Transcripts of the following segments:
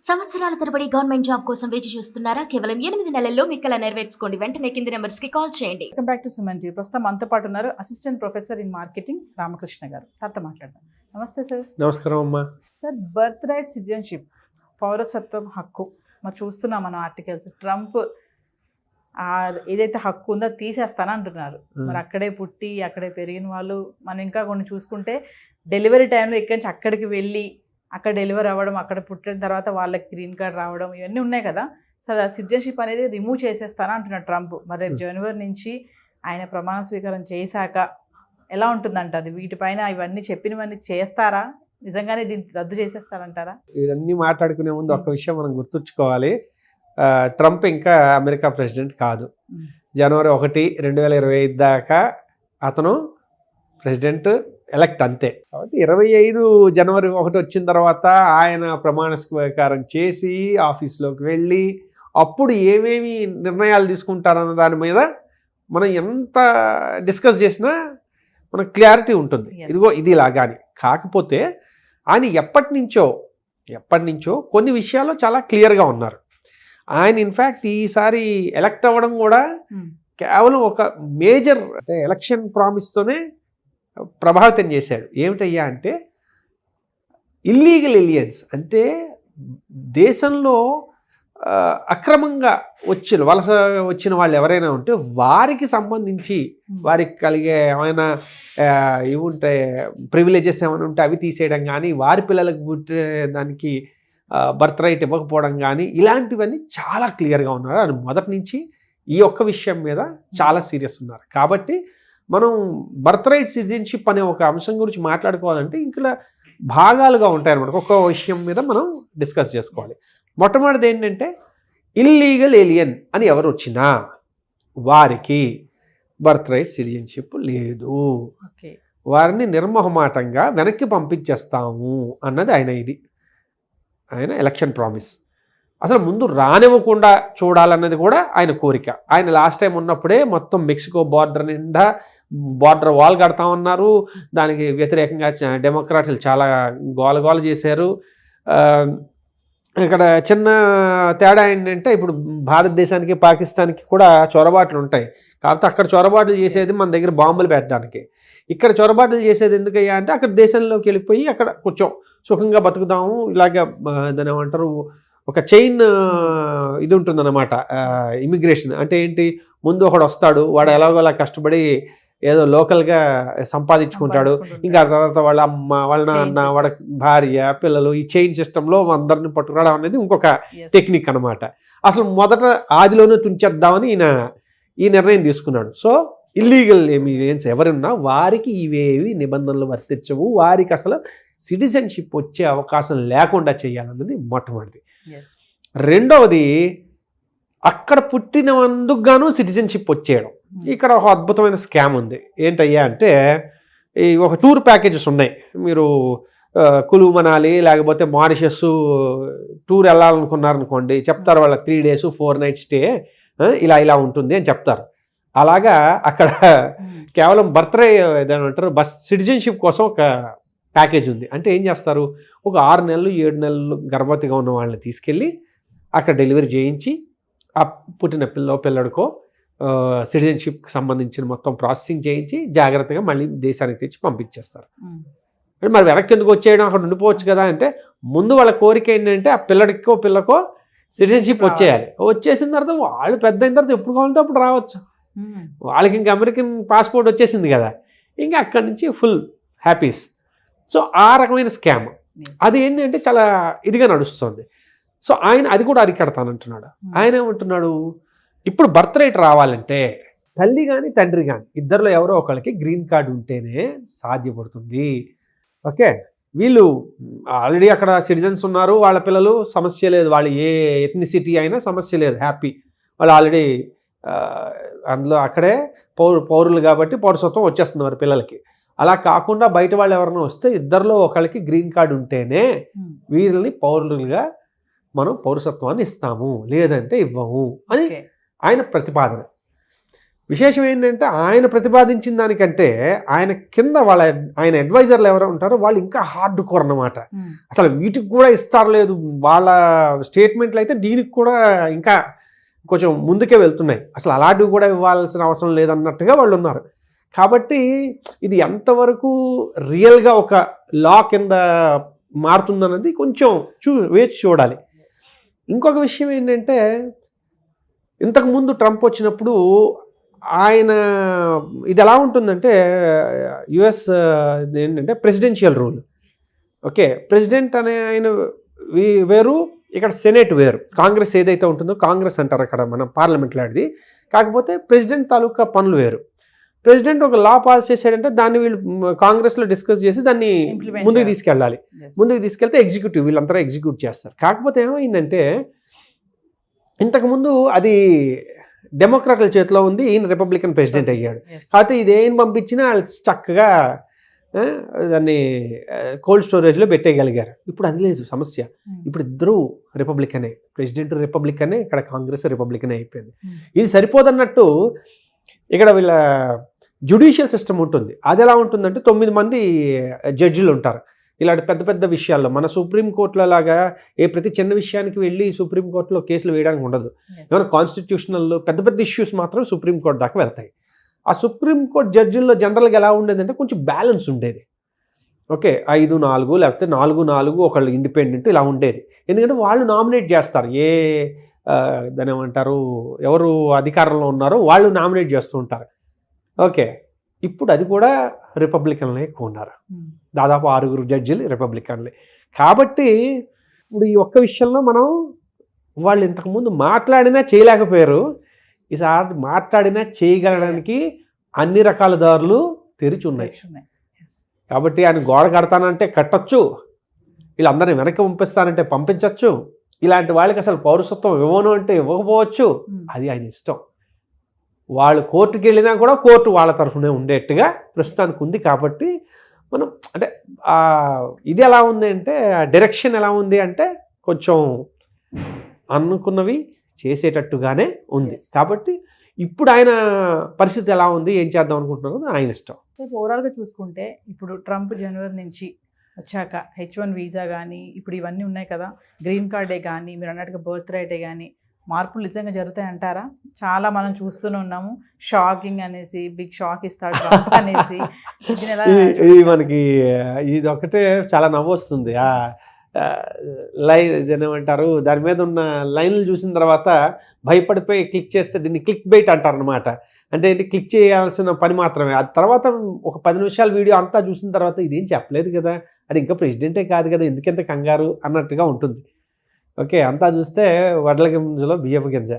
సంవత్సరాల తరబడి government job కోసం వేచి చూస్తున్నారా? కేవలం 8 నెలల్లో మీ కల నెరవేర్చుకోండి. వెంటనే కింది నెంబర్స్ కి కాల్ చేయండి. Welcome back to Suman TV. ప్రస్తుతం మనతో పాటు ఉన్నారు assistant professor in marketing Ramakrishna గారు. సార్తో మాట్లాడదాం. నమస్తే సార్. నమస్కారం అమ్మా. సార్, బర్త్ రైట్ సిటిజన్షిప్, పౌరసత్వం హక్కు మరి చూస్తున్నాం మనం ఆర్టికల్స్. ట్రంప్ ఏదైతే హక్కు ఉందో తీసేస్తాను అంటున్నారు. మరి అక్కడే పుట్టి అక్కడే పెరిగిన వాళ్ళు మనం ఇంకా కొన్ని చూసుకుంటే డెలివరీ టైంలో ఇక్కడి నుంచి అక్కడికి వెళ్ళి అక్కడ డెలివరీ అవ్వడం, అక్కడ పుట్టిన తర్వాత వాళ్ళకి గ్రీన్ కార్డ్ రావడం, ఇవన్నీ ఉన్నాయి కదా. అసలు సిటిజన్షిప్ అనేది రిమూవ్ చేసేస్తాను అంటున్నాడు ట్రంప్. మరి రేపు జనవరి నుంచి ఆయన ప్రమాణ స్వీకారం చేశాక ఎలా ఉంటుందంట అది? వీటిపైన ఇవన్నీ చెప్పినవన్నీ చేస్తారా? నిజంగానే దీన్ని రద్దు చేసేస్తారంటారా? ఇవన్నీ మాట్లాడుకునే ముందు ఒక విషయం మనం గుర్తుంచుకోవాలి. ట్రంప్ ఇంకా అమెరికా ప్రెసిడెంట్ కాదు. జనవరి 1, 2025 దాకా అతను ప్రెసిడెంట్ ఎలక్ట్ అంతే. కాబట్టి 25 జనవరి 1 వచ్చిన తర్వాత ఆయన ప్రమాణ స్వీకారం చేసి ఆఫీస్లోకి వెళ్ళి అప్పుడు ఏమేమి నిర్ణయాలు తీసుకుంటారన్న దాని మీద మనం ఎంత డిస్కస్ చేసినా మనకు క్లారిటీ ఉంటుంది. ఇదిగో ఇది ఇలాగాని. కాకపోతే ఆయన ఎప్పటి నుంచో కొన్ని విషయాల్లో చాలా క్లియర్గా ఉన్నారు. ఆయన ఇన్ఫ్యాక్ట్ ఈసారి ఎలక్ట్ అవ్వడం కూడా కేవలం ఒక మేజర్ అంటే ఎలక్షన్ ప్రామిస్తోనే ప్రభావితం చేశాడు. ఏమిటయ్యా అంటే ఇల్లీగల్ ఎలియన్స్, అంటే దేశంలో అక్రమంగా వలస వచ్చిన వాళ్ళు ఎవరైనా ఉంటే వారికి సంబంధించి వారికి కలిగే ఏమైనా ఇవి ఉంటే ప్రివిలేజెస్ ఏమైనా ఉంటే అవి తీసేయడం కానీ, వారి పిల్లలకు పుట్టే దానికి బర్త్ రైట్ ఇవ్వకపోవడం కానీ, ఇలాంటివన్నీ చాలా క్లియర్గా ఉన్నారు. అని మొదటి నుంచి ఈ ఒక్క విషయం మీద చాలా సీరియస్ ఉన్నారు. కాబట్టి మనం బర్త్ రైట్ సిటిజన్షిప్ అనే ఒక అంశం గురించి మాట్లాడుకోవాలంటే ఇక్కడ భాగాలుగా ఉంటాయన్నమాట. ఒక్కొక్క విషయం మీద మనం డిస్కస్ చేసుకోవాలి. మొట్టమొదటిది ఏంటంటే ఇల్లీగల్ ఏలియన్ అని ఎవరు వచ్చినా వారికి బర్త్ రైట్ సిటిజన్షిప్ లేదు, వారిని నిర్మోహమాటంగా వెనక్కి పంపించేస్తాము అన్నది ఆయన ఎలక్షన్ ప్రామిస్. అసలు ముందు రానివ్వకుండా చూడాలన్నది కూడా ఆయన కోరిక. ఆయన లాస్ట్ టైం ఉన్నప్పుడే మొత్తం మెక్సికో బార్డర్ నిండా బార్డర్ వాల్ కడతామన్నారు. దానికి వ్యతిరేకంగా డెమోక్రాట్లు చాలా గోల చేశారు. ఇక్కడ చిన్న తేడా ఏంటంటే ఇప్పుడు భారతదేశానికి పాకిస్తాన్కి కూడా చొరబాట్లు ఉంటాయి. కాకపోతే అక్కడ చొరబాట్లు చేసేది మన దగ్గర బాంబులు పెట్టడానికి, ఇక్కడ చొరబాట్లు చేసేది ఎందుకయ్యా అంటే అక్కడ దేశంలోకి వెళ్ళిపోయి అక్కడ కొంచెం సుఖంగా బతుకుదాము, ఇలాగ దాని ఏమంటారు ఒక చైన్ ఇది ఉంటుందన్నమాట. ఇమిగ్రేషన్ అంటే ఏంటి, ముందు ఒకడు వస్తాడు, వాడు ఎలాగోలా కష్టపడి ఏదో లోకల్గా సంపాదించుకుంటాడు, ఇంకా తర్వాత వాళ్ళ అమ్మ, వాళ్ళ నాన్న, వాళ్ళ భార్య, పిల్లలు, ఈ చైన్ సిస్టంలో అందరిని పట్టుకురావడం అనేది ఇంకొక టెక్నిక్ అనమాట. అసలు మొదట ఆదిలోనే తుంచేద్దామని ఈ నిర్ణయం తీసుకున్నాడు. సో ఇల్లీగల్ ఎమిగ్రెంట్స్ ఎవరున్నా వారికి ఇవేవి నిబంధనలు వర్తించవు, వారికి అసలు సిటిజన్షిప్ వచ్చే అవకాశం లేకుండా చేయాలన్నది మొట్టమొదటిది. రెండవది అక్కడ పుట్టినందుకు గాను సిటిజన్షిప్ వచ్చేయడం. ఇక్కడ ఒక అద్భుతమైన స్కామ్ ఉంది. ఏంటయ్యా అంటే ఈ ఒక టూర్ ప్యాకేజెస్ ఉన్నాయి. మీరు కులు మనాలి లేకపోతే మారిషస్ టూర్ వెళ్ళాలనుకున్నారనుకోండి, చెప్తారు వాళ్ళ 3 days 4 nights స్టే ఇలా ఉంటుంది అని చెప్తారు. అలాగా అక్కడ కేవలం బర్త్డే ఏదంటారు సిటిజన్షిప్ కోసం ఒక ప్యాకేజ్ ఉంది. అంటే ఏం చేస్తారు, ఒక 6 నెలలు 7 నెలలు గర్భవతిగా ఉన్న వాళ్ళని తీసుకెళ్ళి అక్కడ డెలివరీ చేయించి ఆ పుట్టిన పిల్లడికో సిటిజన్షిప్కి సంబంధించిన మొత్తం ప్రాసెసింగ్ చేయించి జాగ్రత్తగా మళ్ళీ దేశానికి తెచ్చి పంపించేస్తారు. మరి వెనక్కి ఎందుకు వచ్చేయడం, అక్కడ ఉండిపోవచ్చు కదా అంటే ముందు వాళ్ళ కోరిక ఏంటంటే ఆ పిల్లకో సిటిజన్షిప్ వచ్చేసిన తర్వాత వాళ్ళు పెద్ద అయిన తర్వాత ఎప్పుడు కావాలంటే అప్పుడు రావచ్చు. వాళ్ళకి ఇంకా అమెరికన్ పాస్పోర్ట్ వచ్చేసింది కదా, ఇంకా అక్కడి నుంచి ఫుల్ హ్యాపీస్. సో ఆ రకమైన స్కామ్ అది ఏంటంటే చాలా ఇదిగా నడుస్తుంది. సో ఆయన అది కూడా అరికడతానంటున్నాడు. ఆయన ఏమంటున్నాడు, ఇప్పుడు బర్త్ రైట్ రావాలంటే తల్లి కానీ తండ్రి కానీ ఇద్దరిలో ఎవరో ఒకరికి గ్రీన్ కార్డు ఉంటేనే సాధ్యపడుతుంది. ఓకే, వీళ్ళు ఆల్రెడీ అక్కడ సిటిజన్స్ ఉన్నారు, వాళ్ళ పిల్లలు సమస్య లేదు, వాళ్ళు ఏ ఎథ్నిసిటీ అయినా సమస్య లేదు, హ్యాపీ, వాళ్ళు ఆల్రెడీ అందులో అక్కడే పౌరులు కాబట్టి పౌరసత్వం వచ్చేస్తుంది వారి పిల్లలకి. అలా కాకుండా బయట వాళ్ళు ఎవరైనా వస్తే ఇద్దరిలో ఒకరికి గ్రీన్ కార్డు ఉంటేనే వీళ్ళని పౌరులుగా మనం పౌరసత్వాన్ని ఇస్తాము, లేదంటే ఇవ్వము అని ఆయన ప్రతిపాదన. విశేషం ఏంటంటే ఆయన ప్రతిపాదించిన దానికంటే ఆయన కింద ఆయన అడ్వైజర్లు ఎవరు ఉంటారో వాళ్ళు ఇంకా హార్డ్ కోర్ అన్నమాట. అసలు వీటికి కూడా ఇస్తారు లేదు, వాళ్ళ స్టేట్మెంట్లు అయితే దీనికి కూడా ఇంకా కొంచెం ముందుకే వెళ్తున్నాయి, అసలు అలాంటివి కూడా ఇవ్వాల్సిన అవసరం లేదన్నట్టుగా వాళ్ళు ఉన్నారు. కాబట్టి ఇది ఎంతవరకు రియల్గా ఒక లా కింద మారుతుందన్నది కొంచెం వేచి చూడాలి. ఇంకొక విషయం ఏంటంటే ఇంతకుముందు ట్రంప్ వచ్చినప్పుడు ఆయన ఇది ఎలా ఉంటుందంటే యుఎస్ ఏంటంటే ప్రెసిడెన్షియల్ రూల్. ఓకే, ప్రెసిడెంట్ అనే ఆయన వేరు, ఇక్కడ సెనేట్ వేరు. కాంగ్రెస్ ఏదైతే ఉంటుందో కాంగ్రెస్ అంటారు అక్కడ మన పార్లమెంట్లో అది. కాకపోతే ప్రెసిడెంట్ తాలూకా పనులు వేరు. ప్రెసిడెంట్ ఒక లా పాస్ చేశాడంటే దాన్ని వీళ్ళు కాంగ్రెస్లో డిస్కస్ చేసి దాన్ని ముందుకు తీసుకెళ్ళాలి. ముందుకు తీసుకెళ్తే ఎగ్జిక్యూటివ్ వీళ్ళంతా ఎగ్జిక్యూట్ చేస్తారు. కాకపోతే ఏమైందంటే ఇంతకుముందు అది డెమోక్రాట్ల చేతిలో ఉంది, ఈయన రిపబ్లికన్ ప్రెసిడెంట్ అయ్యాడు. కాకపోతే ఇదేం పంపించినా వాళ్ళు చక్కగా దాన్ని కోల్డ్ స్టోరేజ్లో పెట్టేయగలిగారు. ఇప్పుడు అది లేదు సమస్య. ఇప్పుడు ఇద్దరు రిపబ్లికనే, ప్రెసిడెంట్ రిపబ్లికనే, ఇక్కడ కాంగ్రెస్ రిపబ్లికనే అయిపోయింది. ఇది సరిపోదన్నట్టు ఇక్కడ వీళ్ళ జ్యుడిషియల్ సిస్టమ్ ఉంటుంది. అది ఎలా ఉంటుందంటే 9 మంది జడ్జిలు ఉంటారు. ఇలాంటి పెద్ద పెద్ద విషయాల్లో మన సుప్రీంకోర్టులో లాగా ప్రతి చిన్న విషయానికి వెళ్ళి సుప్రీంకోర్టులో కేసులు వేయడానికి ఉండదు. ఏమైనా కాన్స్టిట్యూషనల్ పెద్ద పెద్ద ఇష్యూస్ మాత్రం సుప్రీంకోర్టు దాకా వెళ్తాయి. ఆ సుప్రీంకోర్టు జడ్జిల్లో జనరల్గా ఎలా ఉండేదంటే కొంచెం బ్యాలెన్స్ ఉండేది. ఓకే, 5-4 లేకపోతే 4-4 ఒకళ్ళు ఇండిపెండెంట్ ఇలా ఉండేది. ఎందుకంటే వాళ్ళు నామినేట్ చేస్తారు, దాని ఏమంటారు, ఎవరు అధికారంలో ఉన్నారో వాళ్ళు నామినేట్ చేస్తూ ఉంటారు. ఓకే, ఇప్పుడు అది కూడా రిపబ్లికన్లే ఎక్కువ ఉన్నారు. దాదాపు 6 జడ్జిలు రిపబ్లికన్లే. కాబట్టి ఇప్పుడు ఈ ఒక్క విషయంలో మనం వాళ్ళు ఇంతకుముందు మాట్లాడినా చేయలేకపోయారు, ఈసారి మాట్లాడినా చేయగలడానికి అన్ని రకాల దారులు తెరిచి ఉన్నాయి. కాబట్టి ఆయన గోడ కడతానంటే కట్టచ్చు, వీళ్ళందరినీ వెనక్కి పంపిస్తానంటే పంపించవచ్చు, ఇలాంటి వాళ్ళకి అసలు పౌరసత్వం ఇవ్వను అంటే ఇవ్వకపోవచ్చు, అది ఆయన ఇష్టం. వాళ్ళు కోర్టుకి వెళ్ళినా కూడా కోర్టు వాళ్ళ తరఫునే ఉండేట్టుగా ప్రస్తుతానికి ఉంది. కాబట్టి మనం అంటే ఇది ఎలా ఉంది అంటే డైరెక్షన్ ఎలా ఉంది అంటే కొంచెం అనుకున్నవి చేసేటట్టుగానే ఉంది. కాబట్టి ఇప్పుడు ఆయన పరిస్థితి ఎలా ఉంది, ఏం చేద్దాం అనుకుంటున్నారో ఆయన ఇష్టం. ఓవరాల్గా చూసుకుంటే ఇప్పుడు ట్రంప్ జనవరి నుంచి వచ్చాక H1 వీసా కానీ ఇప్పుడు ఇవన్నీ ఉన్నాయి కదా, గ్రీన్ కార్డే కానీ మీరు అన్నట్టుగా బర్త్ రైటే కానీ మార్పులు నిజంగా జరుగుతాయి అంటారా? చాలా మనం చూస్తూనే ఉన్నాము, షాకింగ్ అనేసి బిగ్ షాక్ ఇస్తాడు ట్రంప్ అనేసి. ఇది మనకి ఇది ఒకటే చాలా నవ్వు వస్తుంది. లైన్ ఇదేమంటారు, దాని మీద ఉన్న లైన్లు చూసిన తర్వాత భయపడిపోయి క్లిక్ చేస్తే దీన్ని క్లిక్ బైట్ అంటారు అనమాట. అంటే ఏంటి, క్లిక్ చేయాల్సిన పని మాత్రమే. ఆ తర్వాత ఒక 10 నిమిషాల వీడియో అంతా చూసిన తర్వాత ఇదేం చెప్పలేదు కదా, అది ఇంకా ప్రెసిడెంటే కాదు కదా, ఎందుకంత కంగారు అన్నట్టుగా ఉంటుంది. ఓకే, అంతా చూస్తే వడ్ల గింజలో బియ్యపు గింజ.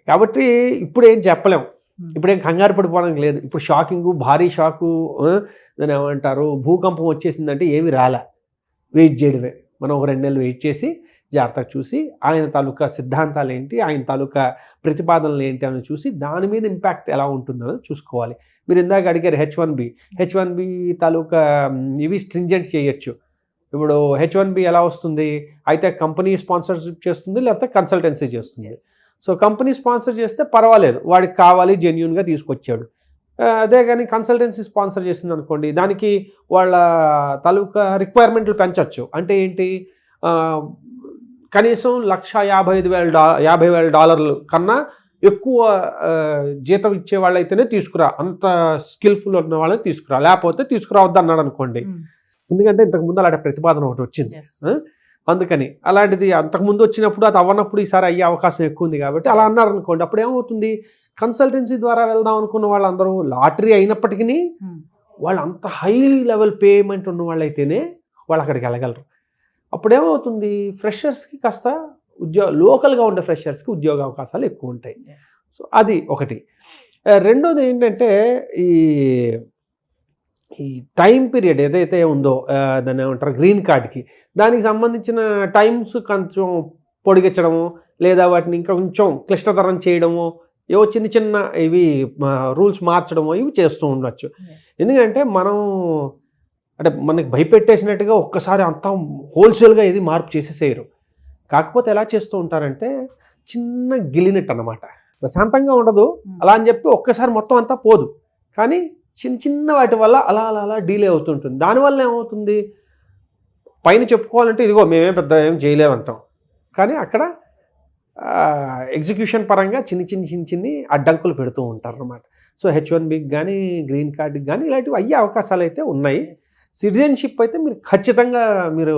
కాబట్టి ఇప్పుడు ఏం చెప్పలేం, ఇప్పుడేం కంగారు పడిపోవడానికి లేదు. ఇప్పుడు షాకింగ్, భారీ షాకు, దాన్ని ఏమంటారు, భూకంపం వచ్చేసిందంటే ఏమి రాలే, వెయిట్ చేయడమే. మనం ఒక 2 నెలలు వెయిట్ చేసి జాగ్రత్తగా చూసి ఆయన తాలూకా సిద్ధాంతాలు ఏంటి, ఆయన తాలూకా ప్రతిపాదనలు ఏంటి అని చూసి దాని మీద ఇంపాక్ట్ ఎలా ఉంటుందన్నది చూసుకోవాలి. మీరు ఇందాక అడిగారు హెచ్1బి తాలూకా ఇవి స్ట్రింజెంట్ చేయొచ్చు. ఇప్పుడు H1B ఎలా వస్తుంది, అయితే కంపెనీ స్పాన్సర్షిప్ చేస్తుంది లేకపోతే కన్సల్టెన్సీ చేస్తుంది. సో కంపెనీ స్పాన్సర్ చేస్తే పర్వాలేదు, వాడికి కావాలి జెన్యూన్గా తీసుకొచ్చాడు. అదే కానీ కన్సల్టెన్సీ స్పాన్సర్ చేసింది అనుకోండి, దానికి వాళ్ళ తాలూకా రిక్వైర్మెంట్లు పెంచవచ్చు. అంటే ఏంటి, కనీసం $1,55,000 కన్నా ఎక్కువ జీతం ఇచ్చే వాళ్ళైతేనే తీసుకురా, అంత స్కిల్ఫుల్ ఉన్న వాళ్ళని తీసుకురా, లేకపోతే తీసుకురావద్దు అన్నాడు అనుకోండి. ఎందుకంటే ఇంతకుముందు అలాంటి ప్రతిపాదన ఒకటి వచ్చింది, అందుకని అలాంటిది అంతకుముందు వచ్చినప్పుడు అది అవ్వనప్పుడు ఈసారి అయ్యే అవకాశం ఎక్కువ ఉంది. కాబట్టి అలా అన్నారు అనుకోండి, అప్పుడు ఏమవుతుంది, కన్సల్టెన్సీ ద్వారా వెళ్దాం అనుకున్న వాళ్ళందరూ లాటరీ అయినప్పటికీ వాళ్ళు అంత హై లెవెల్ పేమెంట్ ఉన్న వాళ్ళైతేనే వాళ్ళు అక్కడికి వెళ్ళగలరు. అప్పుడేమవుతుంది, ఫ్రెషర్స్కి కాస్త లోకల్గా ఉండే ఫ్రెషర్స్కి ఉద్యోగ అవకాశాలు ఎక్కువ ఉంటాయి. సో అది ఒకటి. రెండోది ఏంటంటే ఈ టైం పీరియడ్ ఏదైతే ఉందో దాన్ని ఏమంటారు, గ్రీన్ కార్డ్కి, దానికి సంబంధించిన టైమ్స్ కొంచెం పొడిగించడము లేదా వాటిని ఇంకా కొంచెం క్లిష్టతరం చేయడము, ఏవో చిన్న చిన్న ఇవి రూల్స్ మార్చడము ఇవి చేస్తూ ఉండొచ్చు. ఎందుకంటే అంటే మనకి భయపెట్టేసినట్టుగా ఒక్కసారి అంతా హోల్సేల్గా ఇది మార్పు చేసేసేయరు. కాకపోతే ఎలా చేస్తూ ఉంటారంటే చిన్న గిలినట్టు అన్నమాట. ప్రశాంతంగా ఉండదు. అలా అని చెప్పి ఒక్కసారి మొత్తం అంతా పోదు, కానీ చిన్న చిన్న వాటి వల్ల అలా అలా అలా డీలే అవుతుంటుంది. దానివల్ల ఏమవుతుంది, పైన చెప్పుకోవాలంటే ఇదిగో మేమేం పెద్ద ఏం చేయలేమంటాం, కానీ అక్కడ ఎగ్జిక్యూషన్ పరంగా చిన్ని అడ్డంకులు పెడుతూ ఉంటారు అన్నమాట. సో H1Bకి కానీ గ్రీన్ కార్డుకి కానీ ఇలాంటివి అయ్యే అవకాశాలు అయితే ఉన్నాయి. సిటిజన్షిప్ అయితే మీరు ఖచ్చితంగా మీరు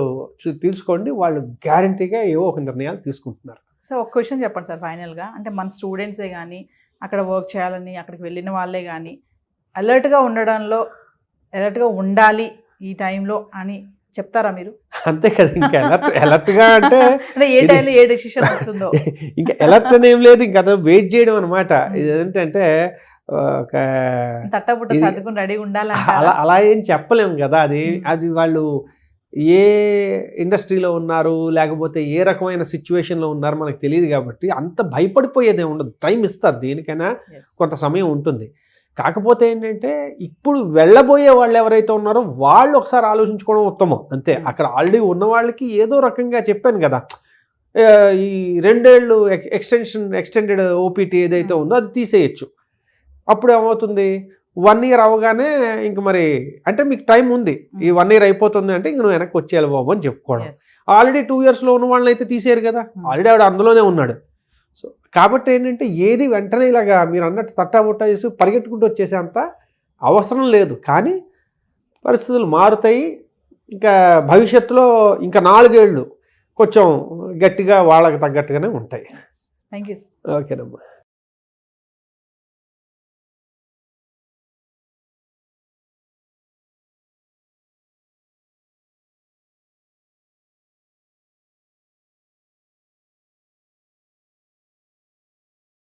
తీసుకోండి, వాళ్ళు గ్యారంటీగా ఏవో ఒక నిర్ణయాలు తీసుకుంటున్నారు. సో ఒక క్వశ్చన్ చెప్పండి సార్ ఫైనల్గా, అంటే మన స్టూడెంట్సే కానీ అక్కడ వర్క్ చేయాలని అక్కడికి వెళ్ళిన వాళ్ళే కానీ అలర్ట్గా ఉండాలి ఈ టైంలో అని చెప్తారా మీరు? అంతే కదా, ఇంకా అలర్ట్గా అంటే ఏ టైంలో ఏ డెసిషన్ వస్తుందో ఇంకా అలర్ట్ అని ఏం లేదు, ఇంకా వెయిట్ చేయడం అనమాట. ఇది ఏంటంటే ఒక తట్టబుట్ట సర్దుకుని రెడీగా ఉండాలి అలా ఏం చెప్పలేము కదా. అది వాళ్ళు ఏ ఇండస్ట్రీలో ఉన్నారు, లేకపోతే ఏ రకమైన సిచ్యువేషన్లో ఉన్నారు మనకు తెలియదు కాబట్టి అంత భయపడిపోయేదే ఉండదు. టైం ఇస్తారు, దేనికైనా కొంత సమయం ఉంటుంది. కాకపోతే ఏంటంటే ఇప్పుడు వెళ్ళబోయే వాళ్ళు ఎవరైతే ఉన్నారో వాళ్ళు ఒకసారి ఆలోచించుకోవడం ఉత్తమం అంతే. అక్కడ ఆల్రెడీ ఉన్న వాళ్ళకి ఏదో రకంగా చెప్పాను కదా, ఈ 2 ఏళ్ళు ఎక్స్టెండెడ్ ఓపీటీ ఏదైతే ఉందో అది తీసేయచ్చు. అప్పుడు ఏమవుతుంది, 1 year అవగానే ఇంక మరి అంటే మీకు టైం ఉంది, ఈ 1 year అయిపోతుంది అంటే ఇంక నువ్వు వెనక్కి వచ్చేయాలి బాబు అని చెప్పుకోవడం. ఆల్రెడీ 2 yearsలో ఉన్న వాళ్ళని అయితే తీసేయరు కదా, ఆల్రెడీ ఆవిడ అందులోనే ఉన్నాడు. సో కాబట్టి ఏంటంటే ఏది వెంటనే ఇలాగా మీరు అన్నట్టు తట్టాబుట్టా చేసి పరిగెట్టుకుంటూ వచ్చేసేంత అవసరం లేదు. కానీ పరిస్థితులు మారుతాయి. ఇంకా భవిష్యత్తులో ఇంకా 4 ఏళ్ళు కొంచెం గట్టిగా వాళ్ళకి తగ్గట్టుగానే ఉంటాయి. Thank you. ఓకేనమ్మా.